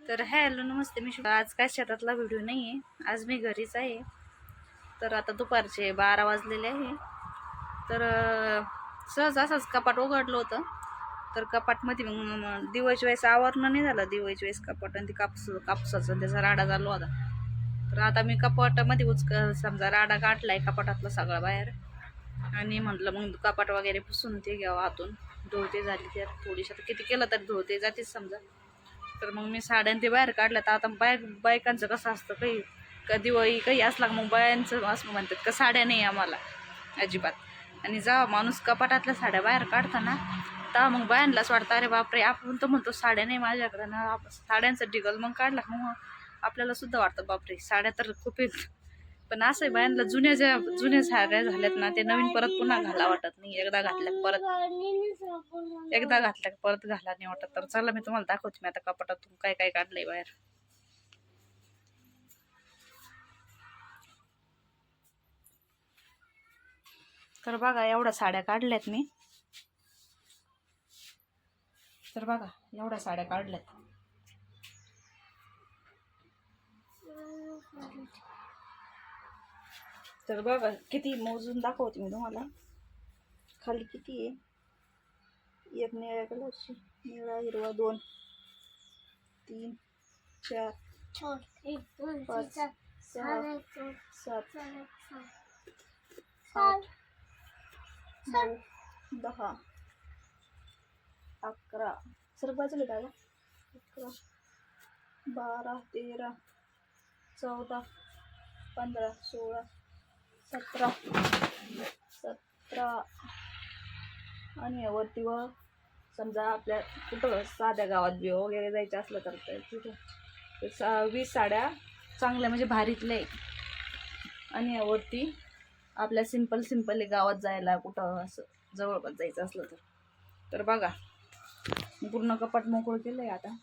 तर हॅलो नमस्ते, मी आज काय शेतातला व्हिडिओ नाही आहे, आज मी घरीच आहे. तर आता दुपारचे 12 वाजलेले आहे. तर सहज असंच कपाट उघडलं होतं. तर कपाटमध्ये दिवाळीच्या वेळेस आवरणं नाही झालं. दिवाळीच्या वेळेस कपाट आणि ती कापसाचा त्याचा राडा झाला होता. तर आता मी कपाटामध्ये समजा राडा काढलाय कपाटातला सगळा बाहेर, आणि म्हटलं मग कपाट वगैरे पुसून ते घ्यावं हातून. धुळते झाली तर थोडीशी, आता किती केलं तरी धुळते जातेच समजा. तर मग मी साड्यां ते बाहेर काढलं. तर आता बायकांचं कसं असतं, काही कधी दिवाळी काही असला मग बायांचं असं म्हणतात का साड्या नाही आम्हाला अजिबात. आणि जेव्हा माणूस कपाटातल्या साड्या बाहेर काढताना तेव्हा मग बायांनाच वाटतं अरे बापरे, आपण तर म्हणतो साड्या नाही माझ्याकडं ना, साड्यांचा ढिगल मग काढला मग आपल्याला सुद्धा वाटतं बापरे साड्या तर खूप आहेत. पण असं आहे, बायांना जुन्या साड्या झाल्यात ना, ते नवीन परत पुन्हा घाला वाटत नाही. एकदा घातल्या परत घाला नाही वाटत. तर चला मी तुम्हाला दाखवते मी आता कपाटातून काय काय काढलंय बाहेर. तर बघा एवढ्या साड्या काढल्यात मी. तर बघा एवढ्या साड्या काढल्यात. तर बघा किती मोजून दाखवते मी तुम्हाला. खाली किती आहे, एक निळ्या कलरची, निळा हिरवा 2 3 4 5 6 7 8 9 10 11 सर बाजूला दादा 11 12 13 14 15 16 17 आणि यावरती व समजा आपल्या कुठं साध्या गावात बी वगैरे जायचं असलं तर तिथं 20 साड्या चांगल्या म्हणजे भारीतल्या. आणि यावरती आपल्या सिंपल गावात जायला कुठं असं जवळपास जायचं असलं तर बघा पूर्ण कपाट मोकळं केलंय आता.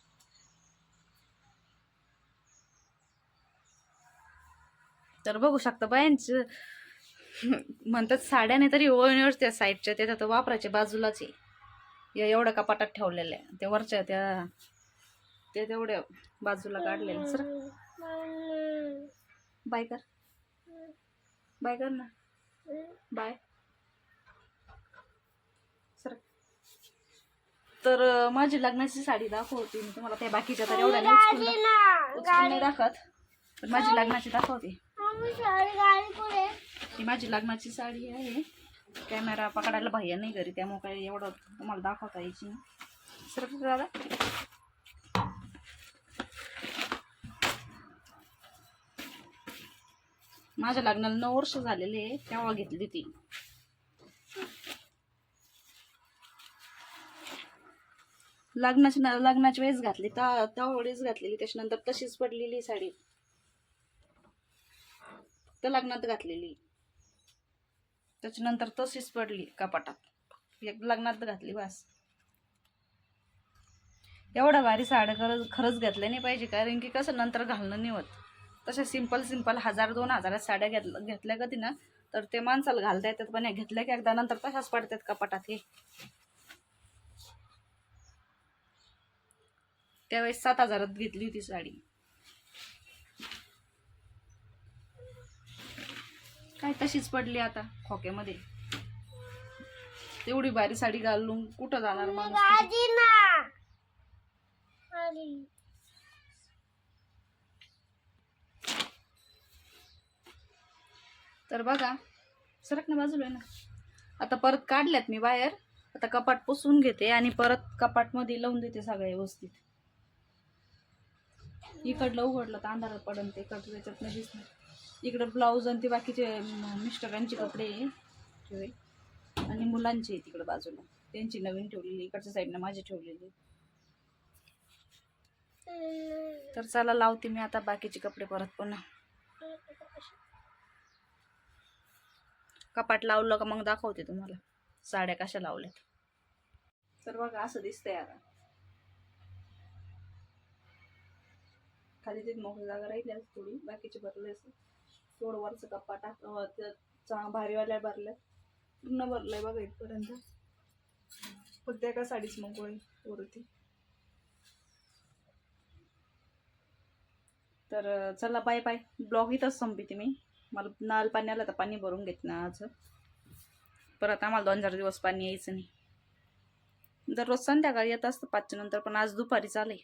तर बघू शकता बायांचं म्हणतात साड्या नाही तरी ओळणीवर त्या साईडच्या त्या तर वापरायच्या बाजूलाच आहे. एवढ्या कपाटात ठेवलेल्या आहे, त्या वरच्या त्या तेवढ्या बाजूला काढलेल्या. सर बाय कर ना, बाय सर. तर माझी लग्नाची साडी दाखवते मी तुम्हाला. त्या बाकीच्या तर एवढ्या नाही दाखवत, पण माझी लग्नाची दाखवते. ही माझी लग्नाची साडी आहे. कॅमेरा पकडायला भैया नाही घरी, त्यामुळे काही एवढं तुम्हाला दाखवता यायची नाही. सर दादा माझ्या लग्नाला 9 वर्ष झालेले आहे, तेव्हा घेतली ती. लग्नाच्या वेळेस घातली, त्यावेळेस घातलेली. त्याच्यानंतर तशीच पडलेली साडी, तर लग्नात घातलेली. त्याच्यानंतर तशीच पडली कपाटात, एक लग्नात घातली बस. एवढ्या भारी साड्या खरंच घातल्या नाही पाहिजे, कारण की कसं नंतर घालणं नाही होत. तशा सिंपल 1000-2000 साड्या घेतल्या कधी ना, तर ते माणसाला घालता येतात, पण घेतल्या की एकदा नंतर तशाच पडतात कपाटात. हे त्यावेळेस 7000 घेतली होती साडी. काय तशीच पडली आता खोक्यामध्ये. तेवढी भारी साडी घालून कुठं जाणार माणूस. तर बघा सरक ना बाजूला ना. आता परत काढल्यात मी बाहेर. आता कपाट पुसून घेते आणि परत कपाटमध्ये लावून देते सगळं व्यवस्थित. इकडलं उघडलं तर अंधारात पडन, ते इकडलं त्याच्यात नाही दिसणार. इकडं ब्लाऊज आणि ते बाकीचे मिस्टरांचे कपडे ठेवे आणि मुलांचे तिकडं बाजूला त्यांची नवीन ठेवलेली, इकडच्या साईडनं माझी ठेवलेली. तर चला लावते मी आता बाकीचे कपडे परत पुन्हा. कपाट लावलं का मग दाखवते तुम्हाला साड्या कशा लावल्यात. तर बघा असं दिसतंय. आता खाली ते मोकळी जागा राहिली थोडी, बाकीचे भरले असं. थोडं वरचं कपाट भारीवाल्या भरल्यात, पूर्ण भरलंय बघा इथपर्यंत. फक्त एका साडीच मोकळी वरती. तर चला बाय बाय. ब्लॉग इथंच संपते मी. मला नळ पाणी आलं तर पाणी भरून घेत ना आज. परत आम्हाला 2-4 दिवस पाणी यायचं नाही. दररोज संध्याकाळी येत असतं 5च्या नंतर, पण आज दुपारी चालय.